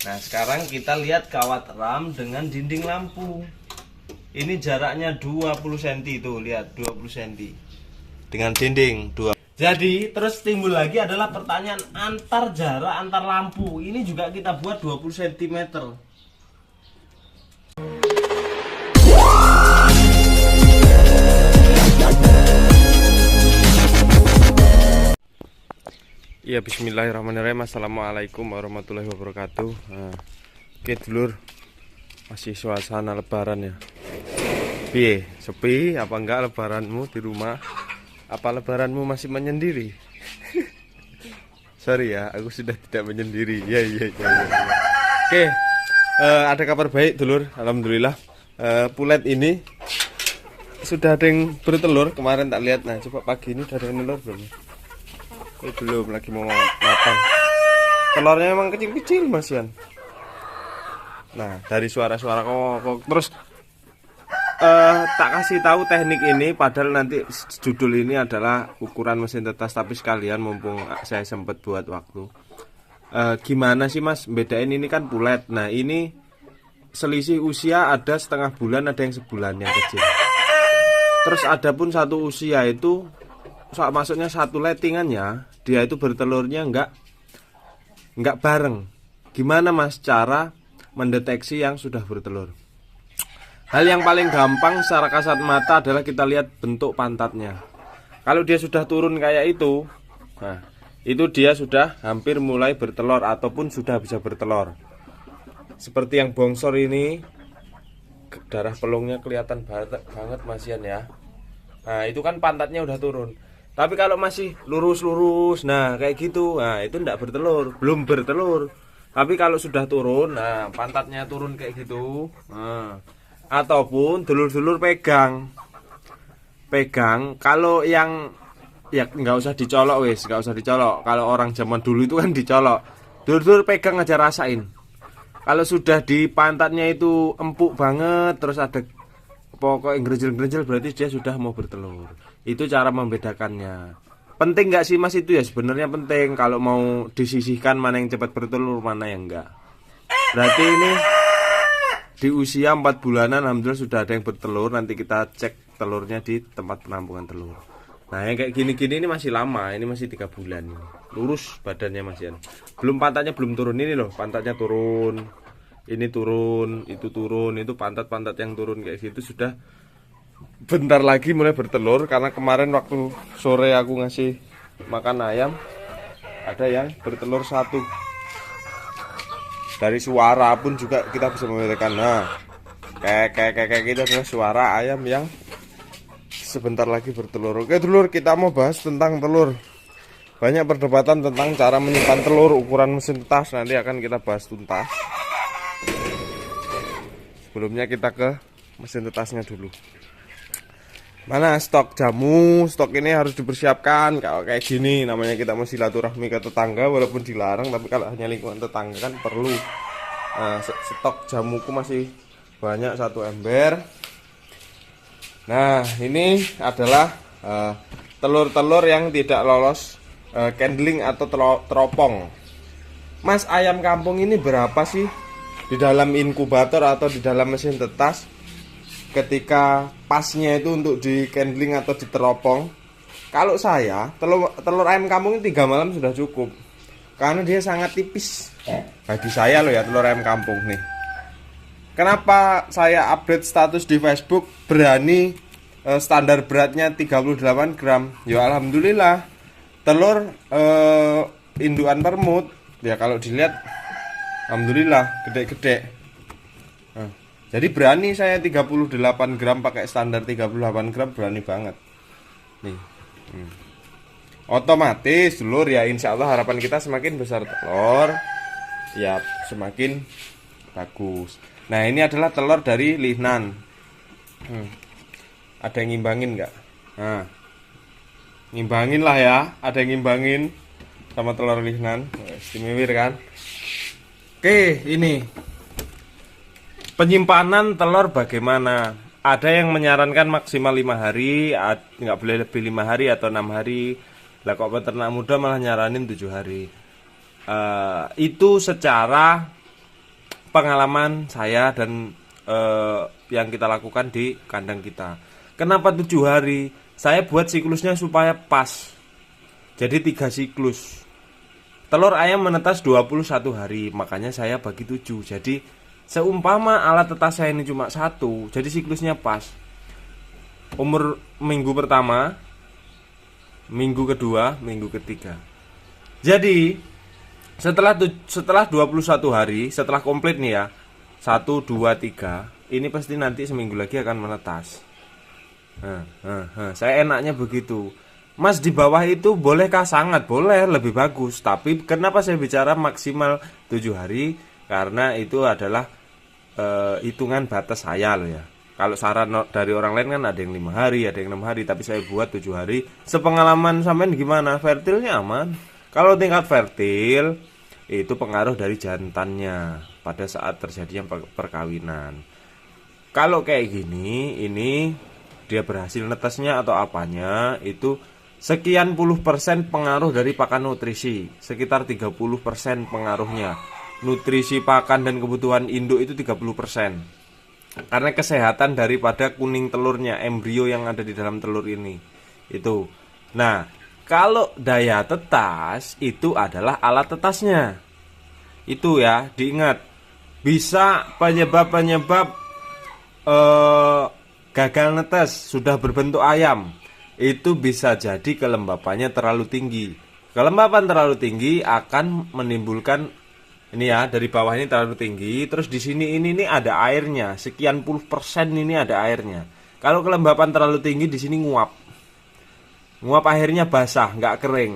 Nah, sekarang kita lihat kawat ram dengan dinding lampu. Ini jaraknya 20 cm tuh, lihat 20 cm. Dengan dinding 2. Jadi, terus timbul lagi adalah pertanyaan antar jarak antar lampu. Ini juga kita buat 20 cm. Ya, bismillahirrahmanirrahim. Assalamualaikum warahmatullahi wabarakatuh. Oke dulur, masih suasana lebaran ya. Piye, sepi apa enggak lebaranmu di rumah? Apa lebaranmu masih menyendiri? Sorry ya, aku sudah tidak menyendiri. Ya. Oke, ada kabar baik dulur, alhamdulillah. Pulet ini sudah ada yang bertelur. Kemarin tak lihat. Nah, coba pagi ini udah ada yang telur belum? Belum, lagi mau makan. Telurnya emang kecil-kecil Mas Yan. Nah, dari suara-suara kok terus tak kasih tahu teknik ini, padahal nanti judul ini adalah ukuran mesin tetas, tapi sekalian mumpung saya sempat buat waktu. Gimana sih Mas bedain, ini kan pulet. Nah, ini selisih usia ada setengah bulan, ada yang sebulan yang kecil. Terus ada pun satu usia itu maksudnya satu lettingannya dia itu bertelurnya enggak bareng. Gimana Mas cara mendeteksi yang sudah bertelur? Hal yang paling gampang secara kasat mata adalah kita lihat bentuk pantatnya. Kalau dia sudah turun kayak itu, nah itu dia sudah hampir mulai bertelur ataupun sudah bisa bertelur. Seperti yang bongsor ini, darah pelungnya kelihatan banget Mas Yan ya. Nah itu kan pantatnya udah turun. Tapi kalau masih lurus-lurus, nah kayak gitu, nah itu enggak bertelur, belum bertelur. Tapi kalau sudah turun, nah pantatnya turun kayak gitu, nah, ataupun dulur-dulur pegang. Kalau yang ya nggak usah dicolok wes, nggak usah dicolok. Kalau orang zaman dulu itu kan dicolok. Dulur-dulur pegang aja, rasain. Kalau sudah di pantatnya itu empuk banget, terus ada pokoknya gerejel-gerejel, berarti dia sudah mau bertelur. Itu cara membedakannya. Penting nggak sih Mas itu ya? Sebenarnya penting kalau mau disisihkan mana yang cepat bertelur, mana yang enggak. Berarti ini di usia 4 bulanan alhamdulillah sudah ada yang bertelur. Nanti kita cek telurnya di tempat penampungan telur. Nah yang kayak gini-gini ini masih lama, ini masih 3 bulan. Lurus badannya Mas Yan. Belum, pantatnya belum turun, ini loh pantatnya turun. Ini turun, itu pantat-pantat yang turun kayak gitu sudah bentar lagi mulai bertelur. Karena kemarin waktu sore aku ngasih makan ayam, ada yang bertelur 1. Dari suara pun juga kita bisa membedakan. Nah, kayak gitu adalah suara ayam yang sebentar lagi bertelur. Oke dulur, kita mau bahas tentang telur. Banyak perdebatan tentang cara menyimpan telur, ukuran mesin tetas, nanti akan kita bahas tuntas. Sebelumnya kita ke mesin tetasnya dulu. Mana stok jamu? Stok ini harus dipersiapkan. Kalau kayak gini namanya kita mau silaturahmi ke tetangga, walaupun dilarang, tapi kalau hanya lingkungan tetangga kan perlu. Nah, stok jamuku masih banyak, 1 ember. Nah, ini adalah telur-telur yang tidak lolos candling atau teropong. Mas, ayam kampung ini berapa sih di dalam inkubator atau di dalam mesin tetas ketika pasnya itu untuk di candling atau di teropong? Kalau saya, telur ayam kampung ini 3 malam sudah cukup, karena dia sangat tipis bagi saya loh ya, telur ayam kampung nih. Kenapa saya update status di Facebook berani standar beratnya 38 gram? Ya alhamdulillah telur indukan permut ya kalau dilihat alhamdulillah gede-gede. Nah, jadi berani saya 38 gram pakai standar 38 gram, berani banget nih. Otomatis dulur ya, insya Allah harapan kita semakin besar telur ya semakin bagus. Nah ini adalah telur dari Lihnan. Ada yang ngimbangin nggak? Nah, ngimbangin lah ya, ada yang ngimbangin sama telur Lihnan. Istimewa kan? Oke, ini penyimpanan telur bagaimana? Ada yang menyarankan maksimal 5 hari, nggak boleh lebih 5 hari atau 6 hari. Lah kok peternak muda malah nyaranin 7 hari. Itu secara pengalaman saya dan yang kita lakukan di kandang kita. Kenapa 7 hari? Saya buat siklusnya supaya pas. Jadi 3 siklus. Telur ayam menetas 21 hari, makanya saya bagi 7. Jadi seumpama alat tetas saya ini cuma 1, jadi siklusnya pas. Umur minggu pertama, minggu kedua, minggu ketiga. Jadi setelah 21 hari, setelah komplit nih ya, 1, 2, 3, ini pasti nanti seminggu lagi akan menetas. Saya enaknya begitu. Mas, di bawah itu bolehkah? Sangat boleh, lebih bagus. Tapi kenapa saya bicara maksimal 7 hari? Karena itu adalah hitungan batas saya loh ya. Kalau saran dari orang lain kan ada yang 5 hari, ada yang 6 hari, tapi saya buat 7 hari. Sepengalaman sampean gimana? Fertilnya aman. Kalau tingkat fertil itu pengaruh dari jantannya pada saat terjadinya perkawinan. Kalau kayak gini, ini dia berhasil netesnya atau apanya, itu sekian puluh persen pengaruh dari pakan nutrisi, sekitar 30% pengaruhnya. Nutrisi pakan dan kebutuhan induk itu 30%. Karena kesehatan daripada kuning telurnya, embrio yang ada di dalam telur ini. Itu. Nah, kalau daya tetas itu adalah alat tetasnya. Itu ya, diingat. Bisa penyebab gagal netes sudah berbentuk ayam. Itu bisa jadi kelembapannya terlalu tinggi. Kelembapan terlalu tinggi akan menimbulkan ini ya, dari bawah ini terlalu tinggi, terus di sini ini ada airnya, sekian puluh persen ini ada airnya. Kalau kelembapan terlalu tinggi di sini nguap. Nguap akhirnya basah, nggak kering.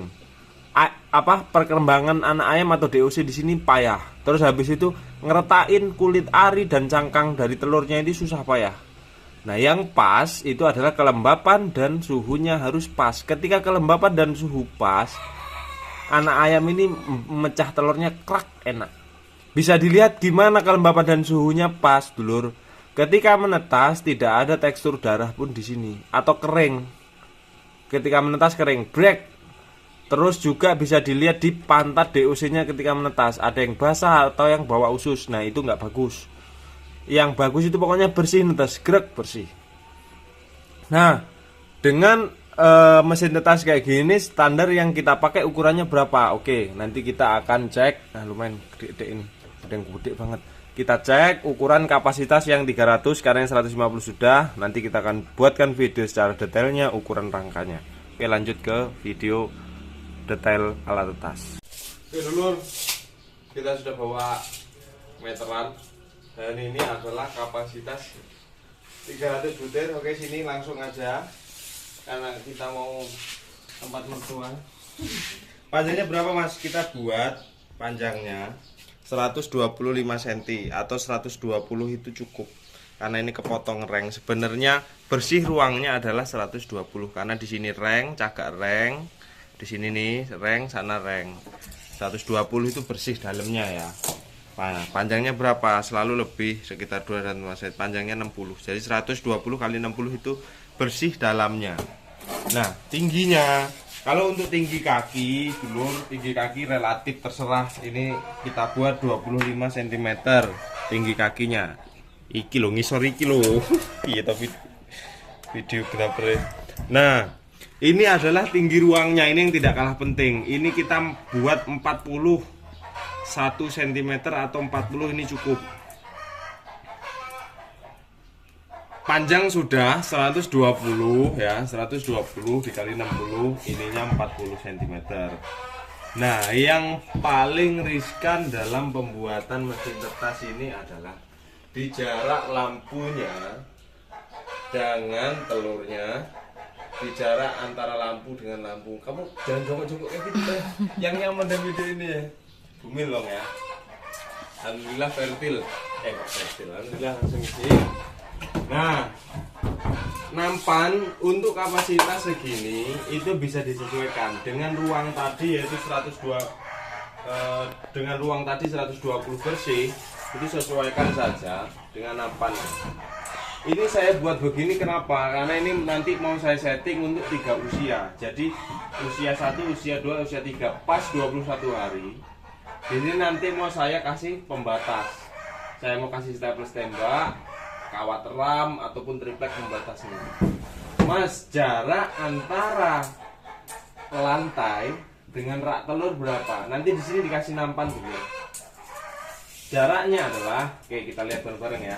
Perkembangan anak ayam atau DOC di sini payah. Terus habis itu ngeretain kulit ari dan cangkang dari telurnya ini susah payah. Nah, yang pas itu adalah kelembapan dan suhunya harus pas. Ketika kelembapan dan suhu pas, anak ayam ini memecah telurnya krak, enak. Bisa dilihat gimana kelembapan dan suhunya pas, dulur. Ketika menetas tidak ada tekstur darah pun di sini atau kering. Ketika menetas kering, break. Terus juga bisa dilihat di pantat DOC-nya ketika menetas, ada yang basah atau yang bawa usus. Nah, itu nggak bagus. Yang bagus itu pokoknya bersih netes, grek bersih. Nah, dengan mesin tetas kayak gini, standar yang kita pakai ukurannya berapa? Oke, nanti kita akan cek. Nah, lumayan gede ini, ada yang gede banget. Kita cek ukuran kapasitas yang 300, sekarang yang 150 sudah. Nanti kita akan buatkan video secara detailnya ukuran rangkanya. Oke, lanjut ke video detail alat tetas. Oke dulur, kita sudah bawa meteran. Dan ini adalah kapasitas 300 butir. Oke, sini langsung aja, karena kita mau tempat mertua. Panjangnya berapa mas? Kita buat panjangnya 125 cm atau 120 itu cukup. Karena ini kepotong reng. Sebenarnya bersih ruangnya adalah 120 karena di sini reng, cagak reng. Di sini nih reng, sana reng. 120 itu bersih dalamnya ya. Nah, panjangnya berapa? Selalu lebih, sekitar 2 cm. Panjangnya 60. Jadi 120 kali 60 itu bersih dalamnya. Nah, tingginya, kalau untuk tinggi kaki, dulur, tinggi kaki relatif terserah. Ini kita buat 25 cm tinggi kakinya. Iki lo, ngisor iki lo. Iya, tapi videografer. Nah, ini adalah tinggi ruangnya. Ini yang tidak kalah penting. Ini kita buat 41 cm atau 40 ini cukup. Panjang sudah 120 ya, 120 dikali 60, ininya 40 cm. Nah, yang paling riskan dalam pembuatan mesin tetas ini adalah di jarak lampunya dengan telurnya, di jarak antara lampu dengan lampu. Kamu jangan jongkok-jongkok kayak gitu ya. Yang nyaman dan video ini ya. Bumil dong ya. Alhamdulillah fertil. Kok fertil. Alhamdulillah langsung isi. Nah, nampan untuk kapasitas segini itu bisa disesuaikan dengan ruang tadi yaitu 102 dengan ruang tadi 120 bersih, itu sesuaikan saja dengan nampan. Ini saya buat begini kenapa? Karena ini nanti mau saya setting untuk 3 usia. Jadi usia 1, usia 2, usia 3 pas 21 hari. Jadi nanti mau saya kasih pembatas saya mau kasih staples tembak, kawat ram ataupun triplek pembatasnya. Mas, jarak antara lantai dengan rak telur berapa? Nanti di sini dikasih nampan dulu. Jaraknya adalah, oke kita lihat bareng-bareng ya.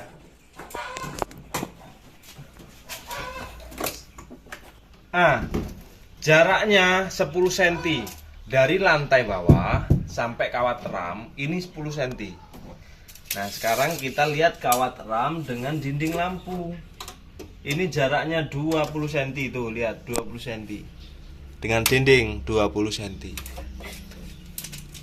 Jaraknya 10 cm dari lantai bawah sampai kawat ram ini 10 cm. Nah sekarang kita lihat kawat ram dengan dinding lampu. Ini jaraknya 20 cm, tuh lihat 20 cm dengan dinding 20 cm.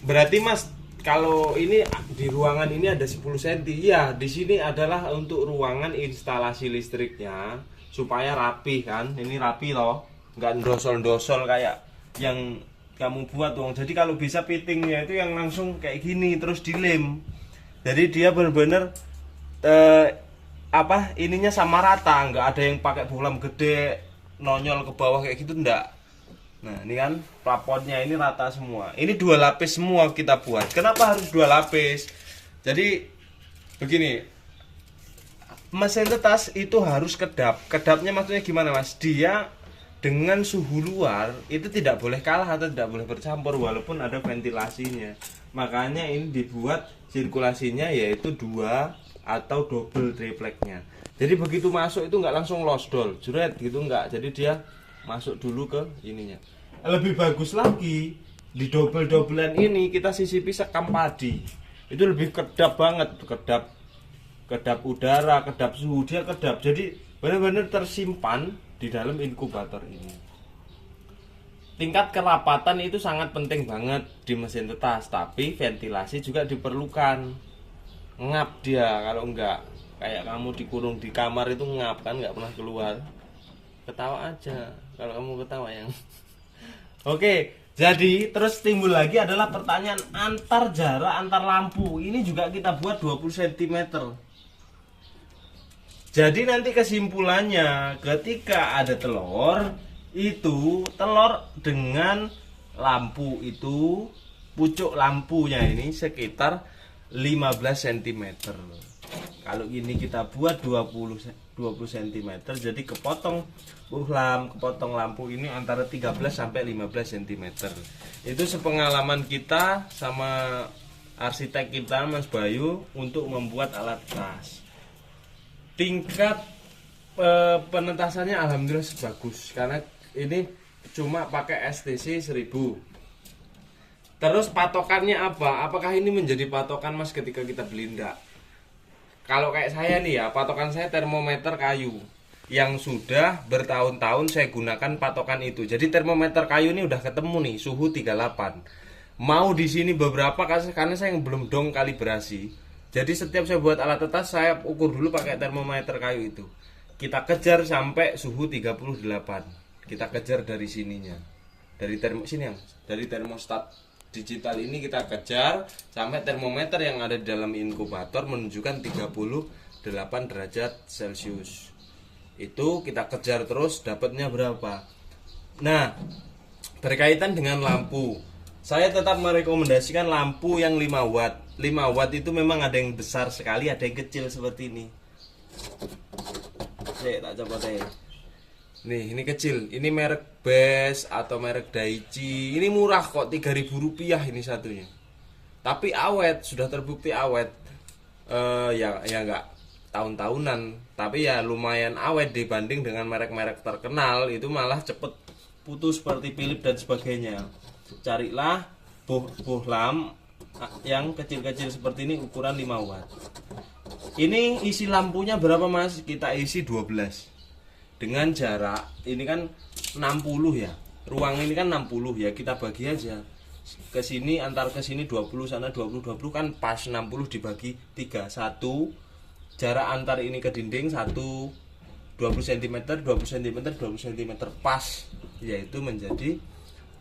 Berarti Mas, kalau ini di ruangan ini ada 10 cm. Ya, di sini adalah untuk ruangan instalasi listriknya supaya rapi kan. Ini rapi loh, nggak ndosol-ndosol kayak yang kamu buat dong. Jadi kalau bisa fittingnya itu yang langsung kayak gini terus dilem. Jadi dia benar-benar ininya sama rata, nggak ada yang pakai bohlam gede nonyol ke bawah kayak gitu, enggak. Nah ini kan plafonnya ini rata semua. Ini 2 lapis semua kita buat. Kenapa harus 2 lapis? Jadi begini, mesin tetas itu harus kedap. Kedapnya maksudnya gimana Mas? Dia dengan suhu luar itu tidak boleh kalah atau tidak boleh bercampur walaupun ada ventilasinya. Makanya ini dibuat sirkulasinya yaitu 2 atau double tripleknya. Jadi begitu masuk itu nggak langsung losdol, jeret gitu nggak. Jadi dia masuk dulu ke ininya. Lebih bagus lagi di double-doublean ini kita sisipi sekam padi. Itu lebih kedap banget, kedap udara, kedap suhu, dia kedap. Jadi benar-benar tersimpan di dalam inkubator ini. Tingkat kerapatan itu sangat penting banget di mesin tetas, tapi ventilasi juga diperlukan. Ngap dia kalau enggak, kayak kamu dikurung di kamar itu ngap kan, nggak pernah keluar. Ketawa aja kalau kamu ketawa yang. Oke, jadi terus timbul lagi adalah pertanyaan jarak antar lampu. Ini juga kita buat 20 cm. Jadi nanti kesimpulannya ketika ada telur, itu telur dengan lampu itu pucuk lampunya ini sekitar 15 cm. Kalau ini kita buat 20 cm, jadi kepotong bohlam, kepotong lampu ini antara 13 sampai 15 cm. Itu sepengalaman kita sama arsitek kita Mas Bayu untuk membuat alat tas. Tingkat penentasannya alhamdulillah bagus karena ini cuma pakai STC 1000. Terus patokannya apa? Apakah ini menjadi patokan Mas ketika kita beli? Enggak. Kalau kayak saya nih ya, patokan saya termometer kayu yang sudah bertahun-tahun saya gunakan patokan itu. Jadi termometer kayu ini udah ketemu nih suhu 38. Mau di sini beberapa karena saya belum dong kalibrasi. Jadi setiap saya buat alat tetas saya ukur dulu pakai termometer kayu itu. Kita kejar sampai suhu 38. Kita kejar dari sininya. Dari termostat digital ini kita kejar sampai termometer yang ada di dalam inkubator menunjukkan 38 derajat Celcius. Itu kita kejar terus dapatnya berapa. Nah, berkaitan dengan lampu, saya tetap merekomendasikan lampu yang 5 watt. 5 watt itu memang ada yang besar sekali, ada yang kecil seperti ini. Saya tak coba deh. Nih, ini kecil. Ini merek Best atau merek Daichi. Ini murah kok, 3.000 rupiah ini satunya. Tapi awet, sudah terbukti awet. Ya enggak tahun-tahunan, tapi ya lumayan awet dibanding dengan merek-merek terkenal. Itu malah cepet putus seperti Philips dan sebagainya. Carilah bohlam yang kecil-kecil seperti ini ukuran 5 watt. Ini isi lampunya berapa Mas? Kita isi 12. Dengan jarak ini kan 60 ya. Ruang ini kan 60 ya, kita bagi aja. Ke sini antar ke sini 20, sana 20 kan pas 60 dibagi 3. 1 jarak antar ini ke dinding 1 20 cm, 20 cm, 20 cm pas. Yaitu menjadi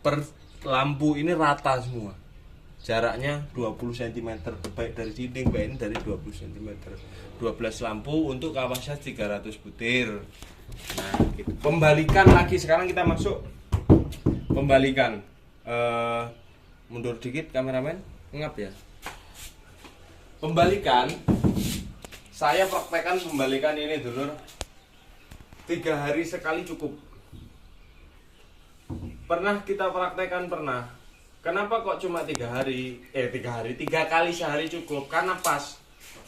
per lampu ini rata semua. Jaraknya 20 cm baik dari dinding baik dari 20 cm. 12 lampu untuk kapasitas 300 butir. Nah, gitu. Pembalikan lagi, sekarang kita masuk pembalikan. Mundur dikit kameramen, ngap ya. Pembalikan Saya praktekkan pembalikan ini dulur 3 hari sekali cukup. Pernah kita praktekkan, pernah. Kenapa kok cuma 3 hari? 3 kali sehari cukup. Karena pas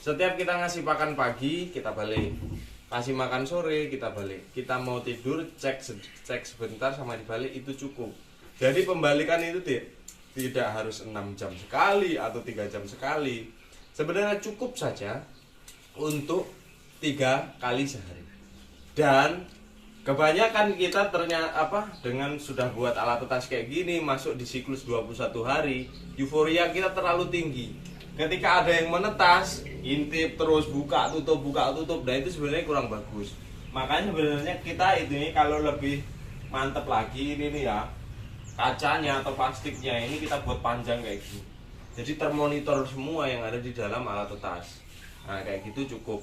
setiap kita ngasih pakan pagi kita balik, kasih makan sore kita balik, kita mau tidur cek sebentar sama dibalik, itu cukup. Jadi pembalikan itu tidak harus 6 jam sekali atau 3 jam sekali. Sebenarnya cukup saja untuk 3 kali sehari. Dan kebanyakan kita ternyata dengan sudah buat alat tetas kayak gini, masuk di siklus 21 hari, euforia kita terlalu tinggi. Ketika ada yang menetas, intip terus buka tutup, nah itu sebenarnya kurang bagus. Makanya sebenarnya kita ini kalau lebih mantep lagi ini nih ya, kacanya atau plastiknya ini kita buat panjang kayak gini. Jadi termonitor semua yang ada di dalam alat tetas. Nah kayak gitu cukup.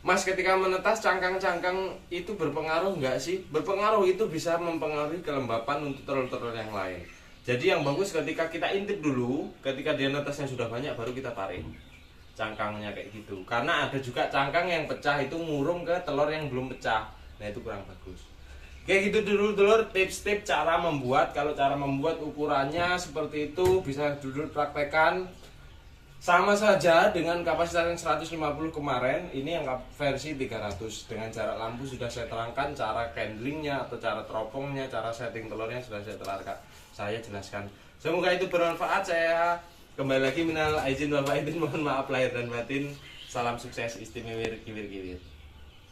Mas, ketika menetas cangkang-cangkang itu berpengaruh nggak sih? Berpengaruh, itu bisa mempengaruhi kelembapan untuk telur-telur yang lain. Jadi yang bagus ketika kita intip dulu, ketika dia netasnya sudah banyak baru kita tarik cangkangnya kayak gitu. Karena ada juga cangkang yang pecah itu ngurung ke telur yang belum pecah. Nah itu kurang bagus. Kayak gitu dulu telur, tips-tips cara membuat. Kalau cara membuat ukurannya seperti itu bisa dulu praktekan. Sama saja dengan kapasitas yang 150 kemarin, ini yang versi 300. Dengan jarak lampu sudah saya terangkan, cara candlingnya atau cara teropongnya, cara setting telurnya sudah saya jelaskan. Semoga itu bermanfaat. Saya kembali lagi minal aizin wal faizin, mohon maaf lahir dan batin. Salam sukses istimewa kiwir-kiwir.